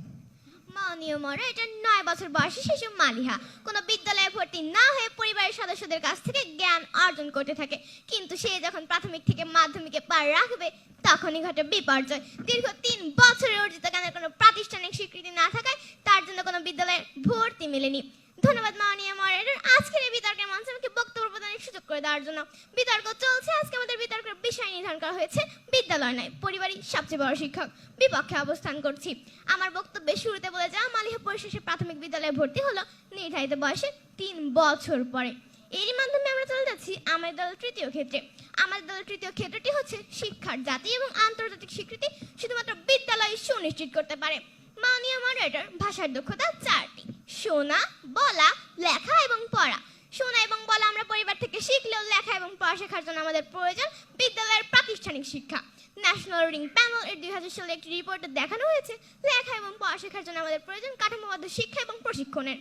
মাননীয় মডারেটর, 9 বছর বয়সী শিশু মালিহা কোনো বিদ্যালয়ে ভর্তি না হয়ে পরিবারের সদস্যদের কাছ থেকে জ্ঞান অর্জন করতে থাকে, কিন্তু সে যখন প্রাথমিক থেকে মাধ্যমিকে পার রাখবে তখনই ঘটে বিপর্যয়। দীর্ঘ 3 বছরের অর্জিত জ্ঞানের কোনো প্রাতিষ্ঠানিক স্বীকৃতি না থাকায় তার জন্য কোনো বিদ্যালয়ে ভর্তি মেলেনি। ধন্যবাদ মাননীয় মডারেটর, আজকের এই বিতর্কের মঞ্চে আমাকে বক্তব্য প্রদানের সুযোগ করে দেওয়ার জন্য। বিতর্ক চলছে, আজকে আমাদের বিতর্কের বিষয় নির্ধারণ করা হয়েছে বিদ্যালয় নয়, পরিবারই সবচেয়ে বড় শিক্ষক। বিপক্ষে অবস্থান করছি। আমার বক্তব্যের শুরুতে বলে যাওয়া, মালিহা পরিশেষে প্রাথমিক বিদ্যালয়ে ভর্তি হলো নির্ধারিত বয়সে 3 বছর পরে। এরই মাধ্যমে আমরা চলে যাচ্ছি আমাদের দলের তৃতীয় ক্ষেত্রে। আমাদের দলের তৃতীয় ক্ষেত্রটি হচ্ছে শিক্ষার জাতীয় এবং আন্তর্জাতিক স্বীকৃতি শুধুমাত্র বিদ্যালয় সুনিশ্চিত করতে পারে। মাননীয় মডারেটর, ভাষার দক্ষতা 4টি: শোনা, বলা, লেখা এবং পড়া। শোনা এবং বলা আমরা পরিবার থেকে শিখলেও লেখা এবং পড়া শেখার জন্য আমাদের প্রয়োজন বিদ্যালয়ের প্রাতিষ্ঠানিক শিক্ষা। ন্যাশনাল রিডিং প্যানেল এর 2000 সালে একটি রিপোর্টে দেখানো হয়েছে লেখা এবং পড়া শেখার জন্য আমাদের প্রয়োজন কাঠামোবদ্ধ শিক্ষা এবং প্রশিক্ষণের।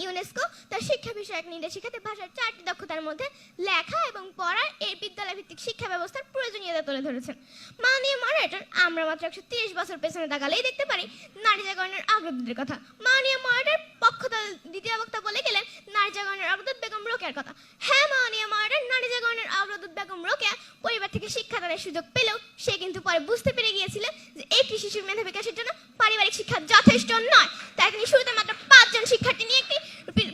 ইউনেস্কো তার শিক্ষা বিষয়ক নির্দেশিকাতে ভাষার 4টি দক্ষতার মধ্যে লেখা এবং পড়ার এই বিদ্যালয় ভিত্তিক শিক্ষা ব্যবস্থার প্রয়োজনীয়তা তুলে ধরেছেন। মাননীয় মডারেটর, আমরা মাত্র 130 বছর পেছনে তাকালেই দেখতে পারি নারী জাগরণের অগ্রদূতের কথা। মাননীয় মডারেটর পক্ষদল দ্বিতীয় বক্তা বলে গেলেন নারী জাগরণের অগ্রদূত বেগম রোকেয়ার কথা। হ্যাঁ মাননীয় মডারেটর, নারী জাগরণের অগ্রদূত বেগম রোকেয়া পরিবার থেকে শিক্ষাদানের সুযোগ পেলেও সে কিন্তু পরে বুঝতে পেরে গিয়েছিলেন যে একটি শিশুর মেধা বিকাশের জন্য পারিবারিক শিক্ষা যথেষ্ট নয়। তাই তিনি শুরুতে মাত্র 5 জন শিক্ষার্থী নিয়ে একটি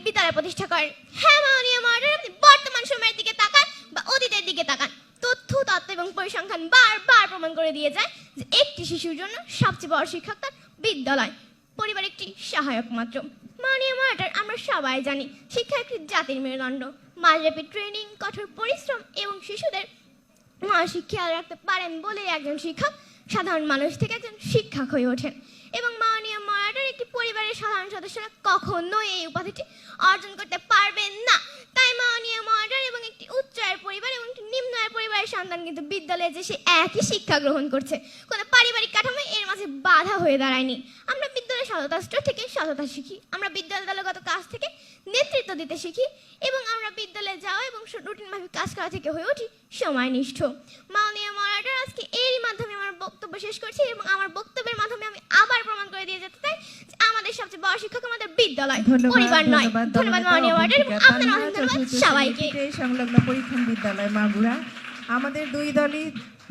বিদ্যালয় প্রতিষ্ঠা করেন। হ্যাঁ মাননীয় মডারেটর, আপনি বর্তমান সময়ের দিকে তাকান বা অতীতের দিকে তাকান, তথ্য এবং পরিসংখ্যান বারবার প্রমাণ করে দিয়ে যায় যে একটি শিশুর জন্য সবচেয়ে বড় শিক্ষক তার বিদ্যালয়, পরিবার একটি সহায়ক মাত্র। মাননীয় মডারেটর, আমরা সবাই জানি শিক্ষা একটি জাতির মেরুদণ্ড। মাসব্যাপী ট্রেনিং, কঠোর পরিশ্রম এবং শিশুদের মানসিক খেয়াল রাখতে পারেন বলেই একজন শিক্ষক সাধারণ মানুষ থেকে একজন শিক্ষক হয়ে ওঠেন। এবং মাননীয় মডারেটর, একটি পরিবারের সাধারণ সদস্যরা কখনোই এই উপাধিটি অর্জন করতে পারবেন না। তাই মাননীয় মডারেটর, এবং একটি উচ্চ আয়ের পরিবার এবং একটি নিম্ন আয়ের পরিবারের সন্তান কিন্তু বিদ্যালয়ে যে সে একই শিক্ষা গ্রহণ করছে, কোনো পারিবারিক কাঠামো এর মাঝে বাধা হয়ে দাঁড়ায়নি। আমরা বিদ্যালয়ের সততা থেকে সততা শিখি, আমরা বিদ্যালয় দলগত কাজ থেকে নেতৃত্ব দিতে শিখি, এবং আমরা বিদ্যালয়ে যাওয়া এবং রুটিনভাবে কাজ করা থেকে হয়ে উঠি সময়নিষ্ঠ। মাননীয় মডারেটর, আজকে এরই মাধ্যমে আমার বক্তব্য শেষ করছি এবং আমার বক্তব্যের মাধ্যমে আমি আবার প্রমাণ করে দিয়ে যেতে চাই যে আমাদের সবচেয়ে বড় শিক্ষক আমাদের বিদ্যালয়, পরিবার নয়। ধন্যবাদ মাননীয় মডারেটর, এবং আপনার অনেক ধন্যবাদ সবাইকে। সংলগ্ন পরীক্ষণ বিদ্যালয় মাগুরা। আমাদের দুই দলই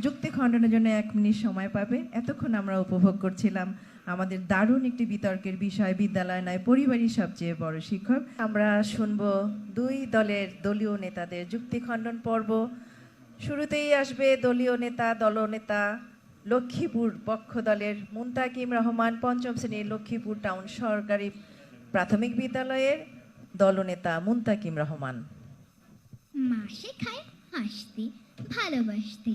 যুক্তি খণ্ডনের জন্য 1 মিনিট সময় পাবে। এতক্ষণ আমরা উপভোগ করছিলাম আমাদের দারুণ একটি বিতর্কের বিষয়, বিদ্যালয় নয়, পরিবারই সবচেয়ে বড় শিক্ষক। আমরা শুনবো দুই দলের দলীয় নেতাদের যুক্তি খণ্ডন পর্ব। শুরুতেই আসবে দলীয় নেতা, দলনেতা লক্ষ্মীপুর পক্ষ দলের মুনতাকিম রহমান, 5ম শ্রেণীর লক্ষ্মীপুর টাউন সরকারি প্রাথমিক বিদ্যালয়ের দলনেতা মুনতাকিম রহমান। মা শেখায় হাসতে, ভালোবাসতে,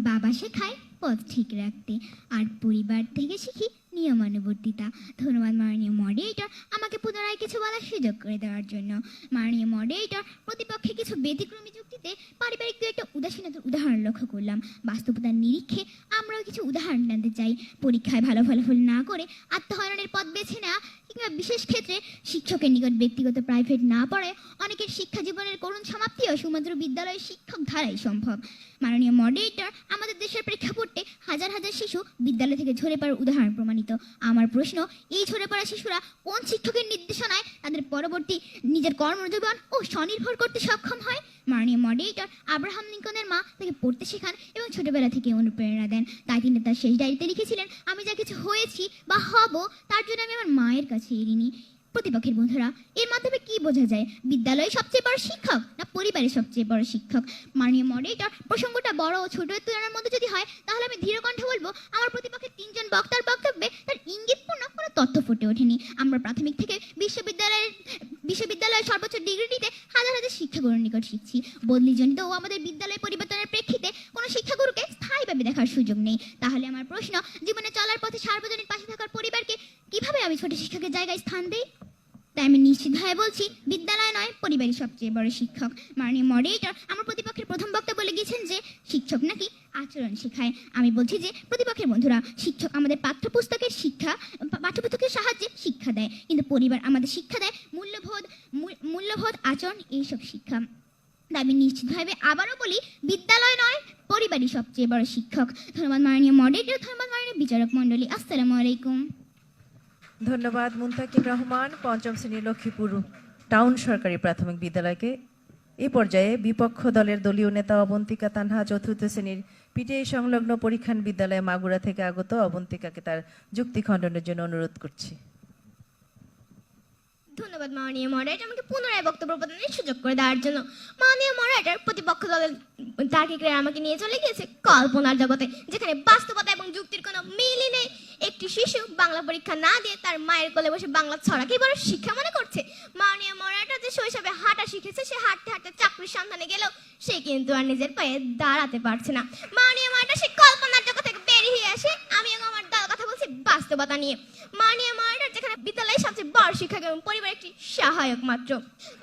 বাবা শেখায় পথ ঠিক রাখতে, আর পরিবার থেকে শিখি নিয়মানুবর্তিতা। ধন্যবাদ মাননীয় মডারেটর, আমাকে পুনরায় কিছু বলার সুযোগ করে দেওয়ার জন্য। মাননীয় মডারেটর, প্রতিপক্ষে কিছু ব্যতিক্রমী যুক্তিতে পারিবারিক দু একটা উদাসীনতার উদাহরণ লক্ষ্য করলাম। বাস্তবতার নিরীক্ষে আমরাও কিছু উদাহরণ টানতে চাই। পরীক্ষায় ভালো ফলাফল না করে আত্মহরণের পথ বেছে নেওয়া, কিংবা বিশেষ ক্ষেত্রে শিক্ষকের নিকট ব্যক্তিগত প্রাইভেট না পড়ে অনেকের শিক্ষা জীবনের করুণ সমাপ্তিও শুধুমাত্র বিদ্যালয়ের শিক্ষক ধারাই সম্ভব। মাননীয় মডারেটর, আমাদের দেশের প্রেক্ষাপটে হাজার হাজার শিশু বিদ্যালয় থেকে ঝরে পড়ার উদাহরণ প্রমাণিত। আমার প্রশ্ন, এই ঝরে পড়া শিশুরা কোন শিক্ষকের নির্দেশনায় তাদের পরবর্তী নিজের কর্মজীবন ও স্বনির্ভর করতে সক্ষম হয়? মাননীয় মডারেটর, আব্রাহাম লিঙ্কনের মা তাকে পড়তে শেখান এবং ছোটবেলা থেকে অনুপ্রেরণা দেন। তাই তিনি তার শেষ ডায়েরিতে লিখেছিলেন, আমি যা কিছু হয়েছি বা হব তার জন্য আমি আমার মায়ের কাছে এড়িনি। প্রতিপক্ষের বন্ধুরা, এর মাধ্যমে কি বোঝা যায়? বিদ্যালয়ে সবচেয়ে বড় শিক্ষক না পরিবারের সবচেয়ে বড় শিক্ষক? মাননীয় মডারেটর, প্রসঙ্গটা বড় ও ছোটের তুলনার মধ্যে যদি হয় তাহলে আমি ধীর কণ্ঠে বলবো, আমার প্রতিপক্ষের 3 জন বক্তার বক্তব্যে তার ইঙ্গিতপূর্ণ কোনো তথ্য ফুটে ওঠেনি। আমরা প্রাথমিক থেকে বিশ্ববিদ্যালয়ের সর্বোচ্চ ডিগ্রি নিতে হাজার হাজার শিক্ষাগুরুর নিকট শিখছি। বদলিজনিত ও আমাদের বিদ্যালয় পরিবর্তনের প্রেক্ষিতে কোনো শিক্ষাগুরুকে স্থায়ীভাবে দেখার সুযোগ নেই। তাহলে আমার প্রশ্ন, জীবনে চলার পথে সার্বজনীন পাশে থাকার পরিবারকে কিভাবে আমি ছোট শিক্ষকের জায়গায় স্থান দেই? তাই আমি নিশ্চিতভাবে বলছি, বিদ্যালয় নয়, পরিবারই সবচেয়ে বড় শিক্ষক। মাননীয় মডারেটর, আমার প্রতিপক্ষের প্রথম বক্তা বলে গিয়েছেন যে শিক্ষক নাকি আচরণ শেখায়। আমি বলছি যে প্রতিপক্ষের বন্ধুরা, শিক্ষক আমাদের পাঠ্যপুস্তকের সাহায্যে শিক্ষা দেয়, কিন্তু পরিবার আমাদের শিক্ষা দেয় মূল্যবোধ, আচরণ, এইসব শিক্ষা। তাই আমি নিশ্চিতভাবে আবারও বলি, বিদ্যালয় নয়, পরিবারই সবচেয়ে বড় শিক্ষক। ধন্যবাদ মাননীয় মডারেটর, ধন্যবাদ মাননীয় বিচারক মণ্ডলী। আসসালামু আলাইকুম। ধন্যবাদ মুনতাকিম রহমান, 5ম শ্রেণীর লক্ষ্মীপুর টাউন সরকারি প্রাথমিক বিদ্যালয়কে। এই পর্যায়ে বিপক্ষ দলের দলীয় নেতা অবন্তিকা তানহা, 4র্থ শ্রেণীর পিটিআই সংলগ্ন পরীক্ষণ বিদ্যালয় মাগুরা থেকে আগত অবন্তিকাকে তার যুক্তি খণ্ডনের জন্য অনুরোধ করছি। ধন্যবাদ মাননীয় মডারেটর আমাকে পুনরায় বক্তব্য প্রদানের সুযোগ করে দেওয়ার জন্য। মাননীয় মডারেটর, প্রতিপক্ষ দলের তার্কিকরা আমাকে নিয়ে চলে গিয়েছে কল্পনার জগতে, যেখানে বাস্তবতা এবং যুক্তির কোনো মিলই নেই। একটি শিশু বাংলা পরীক্ষা না দিয়ে তার মায়ের কোলে বসে বাংলা ছড়াকেই বড় শিক্ষা মনে করছে। মাননীয় মডারেটর যে শৈশবে হাঁটা শিখেছে, সে হাঁটতে হাঁটতে চাকরির সন্ধানে গেলেও সে কিন্তু আর নিজের পায়ে দাঁড়াতে পারছে না। মাননীয় মডারেটর, সে কল্পনার জগৎ থেকে বেরিয়ে আসে। আমি এবং আমার দল কথা বলছি বাস্তবতা নিয়ে। মাননীয় মডারেটর, যেখানে বিদ্যালয়ের সবচেয়ে বড় শিক্ষক এবং পরিবার একটি সহায়ক মাত্র।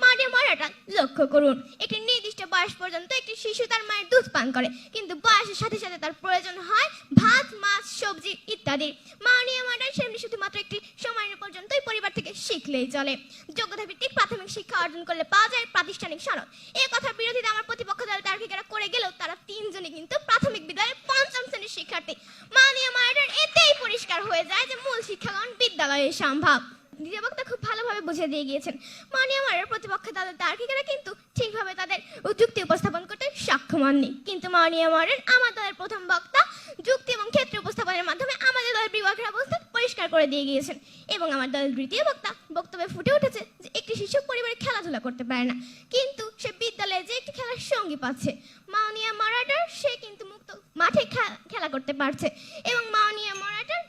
মাননীয় মডারেটর, লক্ষ্য করুন, একটি নির্দিষ্ট বয়স পর্যন্ত একটি শিশু তার মায়ের দুধ পান করে, কিন্তু বয়সের সাথে সাথে তার প্রয়োজন হয় ভাত, মাছ, সবজি ইত্যাদি। মাননীয় মডারেটর, সেমনি শুধুমাত্র একটি সময়ের পর্যন্তই পরিবার থেকে শিখলেই চলে। যোগ্যতা ভিত্তিক প্রাথমিক শিক্ষা অর্জন করলে পাওয়া যায় প্রাতিষ্ঠানিক সনদ। এই কথার বিরোধিতা আমার প্রতিপক্ষ দল তার্কিকেরা করে গেলেও তারা তিনজনই কিন্তু প্রাথমিক বিদ্যালয়ের ৫ম শ্রেণীর শিক্ষার্থী। মাননীয় মডারেটর, এতেই পরিষ্কার হয়ে যায় যে মূল শিক্ষাগ্রহণ বিদ্যালয়ে সম্ভব। দ্বিতীয় বক্তা খুব ভালোভাবে বুঝিয়ে দিয়ে গিয়েছেন। মাননীয় মডারেটর, প্রতিপক্ষ দলের তার্কিকেরা কিন্তু ঠিকভাবে তাদের যুক্তি উপস্থাপন করতে সক্ষম হননি। কিন্তু মাননীয় মডারেটর, আমার দলের প্রথম বক্তা যুক্তি এবং ক্ষেত্র উপস্থাপনের মাধ্যমে আমাদের দলের বিভাগের অবস্থা পরিষ্কার করে দিয়ে গিয়েছেন। এবং আমার দলের দ্বিতীয় বক্তা বক্তব্যে ফুটে উঠেছে যে একটি শিশু পরিবারে খেলাধুলা করতে পারে না, কিন্তু সে বিদ্যালয়ে যে একটি খেলার সঙ্গী পাচ্ছে। মাননীয় মডারেটর, সে কিন্তু মুক্ত মাঠে খেলা করতে পারছে। এবং মাননীয় মডারেটর,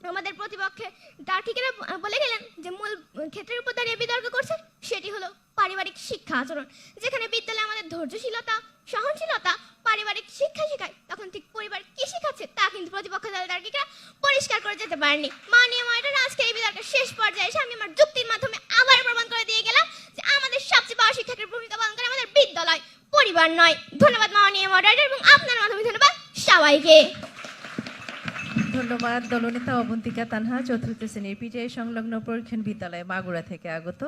আমাদের প্রতিপক্ষে তার্কিকেরা বলে গেলেন যে মূল ক্ষেত্রের উপর দাঁড়িয়ে বিতর্ক করছে, সেটি হলো পারিবারিক শিক্ষা আচরণ। যেখানে বিদ্যালয়ে আমাদের ধৈর্যশীলতা, সহনশীলতা, পারিবারিক শিক্ষা শেখায়, তখন ঠিক পরিবার কি শেখাচ্ছে তা কিন্তু প্রতিপক্ষ দলের তার্কিকরা পরিষ্কার করে যেতে পারেনি। মাননীয় মডারেটর, আজকে এই বিতর্কের শেষ পর্যায়ে এসে আমি আমার যুক্তির মাধ্যমে আবার প্রমাণ করে দিয়ে গেলাম যে আমাদের সবচেয়ে বড় শিক্ষকের ভূমিকা পালন করে আমাদের বিদ্যালয়, পরিবার নয়। ধন্যবাদ মাননীয় মডারেটর, এবং আপনার মাধ্যমে ধন্যবাদ সবাইকে। ধন্যবাদ দলনেতা অবন্তিকা তানহা, চতুর্থ শ্রেণীর পিটিআই সংলগ্ন পরীক্ষণ বিদ্যালয় মাগুরা থেকে আগত।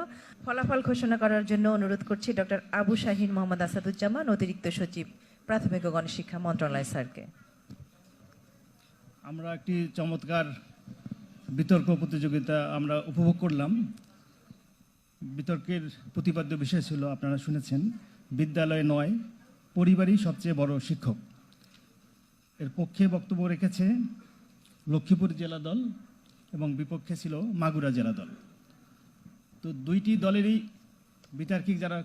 ফলাফল ঘোষণা করার জন্য অনুরোধ করছি ডক্টর আবু শাহিন মোহাম্মদ আসাদুজ্জামান, অতিরিক্ত সচিব, প্রাথমিক ও গণশিক্ষা মন্ত্রণালয়, স্যারকে। আমরা একটি চমৎকার বিতর্ক প্রতিযোগিতা আমরা উপভোগ করলাম। বিতর্কের প্রতিপাদ্য বিষয় ছিল, আপনারা শুনেছেন, বিদ্যালয় নয়, পরিবারই সবচেয়ে বড় শিক্ষক। এর পক্ষে বক্তব্য রেখেছে লক্ষ্মীপুর জেলা দল এবং বিপক্ষে ছিল মাগুরা জেলা দল। তো দুইটি দলেরই বিতার্কিক যারা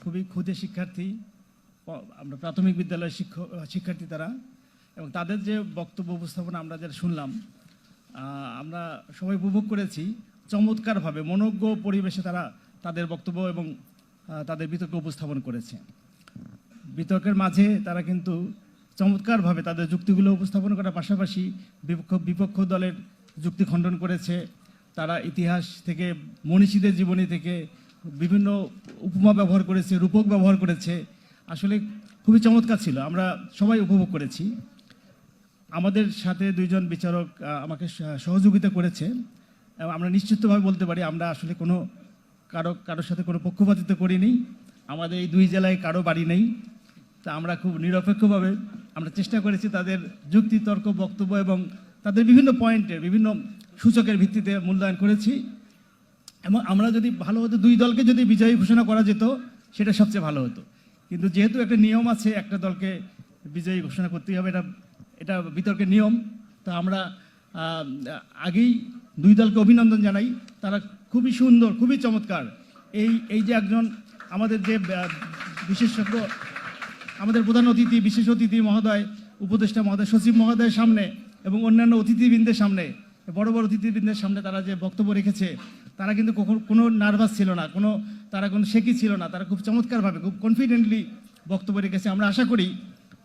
খুবই ক্ষুদে শিক্ষার্থী, আমরা প্রাথমিক বিদ্যালয়ের শিক্ষার্থী তারা, এবং তাদের যে বক্তব্য উপস্থাপনা আমরা যারা শুনলাম, আমরা সবাই উপভোগ করেছি। চমৎকারভাবে মনোজ্ঞ পরিবেশে তারা তাদের বক্তব্য এবং তাদের বিতর্ক উপস্থাপন করেছে। বিতর্কের মাঝে তারা কিন্তু চমৎকারভাবে তাদের যুক্তিগুলো উপস্থাপন করার পাশাপাশি বিপক্ষ দলের যুক্তি খণ্ডন করেছে। তারা ইতিহাস থেকে, মনীষীদের জীবনী থেকে বিভিন্ন উপমা ব্যবহার করেছে, রূপক ব্যবহার করেছে। আসলে খুবই চমৎকার ছিল, আমরা সবাই উপভোগ করেছি। আমাদের সাথে দুইজন বিচারক আমাকে সহযোগিতা করেছে, এবং আমরা নিশ্চিতভাবে বলতে পারি আমরা আসলে কারোর সাথে কোনো পক্ষপাতিত্ব করিনি। আমাদের এই দুই জেলায় কারো বাড়ি নেই, তা আমরা খুব নিরপেক্ষভাবে আমরা চেষ্টা করেছি তাদের যুক্তি, তর্ক, বক্তব্য এবং তাদের বিভিন্ন পয়েন্টের বিভিন্ন সূচকের ভিত্তিতে মূল্যায়ন করেছি। এবং আমরা যদি ভালো হতো, দুই দলকে যদি বিজয়ী ঘোষণা করা যেত সেটা সবচেয়ে ভালো হতো। কিন্তু যেহেতু একটা নিয়ম আছে, একটা দলকে বিজয়ী ঘোষণা করতেই হবে, এটা বিতর্কের নিয়ম। তো আমরা আগেই দুই দলকে অভিনন্দন জানাই, তারা খুবই সুন্দর, খুবই চমৎকার। এই যে একজন আমাদের যে বিশেষজ্ঞ, আমাদের প্রধান অতিথি, বিশেষ অতিথি মহোদয়, উপদেষ্টা মহোদয়, সচিব মহোদয়ের সামনে এবং অন্যান্য অতিথিবৃন্দের সামনে, বড় বড় অতিথিবৃন্দের সামনে তারা যে বক্তব্য রেখেছে, তারা কিন্তু কোনো নার্ভাস ছিল না, তারা কোনো শেকি ছিল না। তারা খুব চমৎকারভাবে, খুব কনফিডেন্টলি বক্তব্য রেখেছে। আমরা আশা করি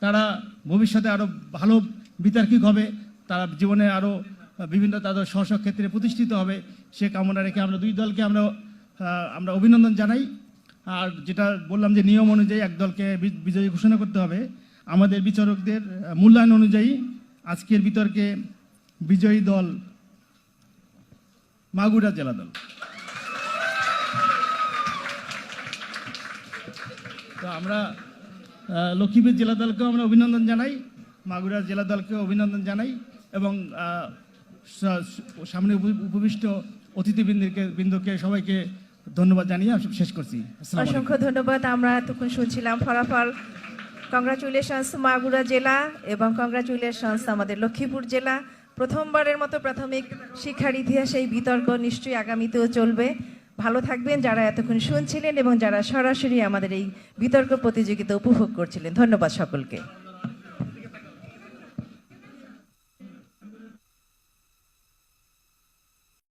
তারা ভবিষ্যতে আরও ভালো বিতার্কিক হবে, তারা জীবনে আরও বিভিন্ন তাদের স্ব ক্ষেত্রে প্রতিষ্ঠিত হবে, সে কামনা রেখে আমরা দুই দলকে আমরা অভিনন্দন জানাই। আর যেটা বললাম যে নিয়ম অনুযায়ী এক দলকে বিজয়ী ঘোষণা করতে হবে, আমাদের বিচারকদের মূল্যায়ন অনুযায়ী আজকের বিতর্কে বিজয়ী দল মাগুরা জেলা দল। তো আমরা লক্ষ্মীপুর জেলা দলকেও আমরা অভিনন্দন জানাই, মাগুরা জেলা দলকেও অভিনন্দন জানাই, এবং সামনে উপবিষ্ট অতিথিবৃন্দকে সবাইকে ধন্যবাদ জানিয়ে শেষ করছি। অসংখ্য ধন্যবাদ। আমরা এতক্ষণ শুনছিলাম ফলাফল কংগ্রাচুলেশনস মাগুরা জেলা এবং কংগ্রাচুলেশনস আমাদের লক্ষ্মীপুর জেলা। প্রথমবারের মতো প্রাথমিক শিক্ষার ইতিহাসে এই বিতর্ক নিশ্চয়ই আগামীতেও চলবে। ভালো থাকবেন যারা এতক্ষণ শুনছিলেন এবং যারা সরাসরি আমাদের এই বিতর্ক প্রতিযোগিতা উপভোগ করছিলেন। ধন্যবাদ সকলকে।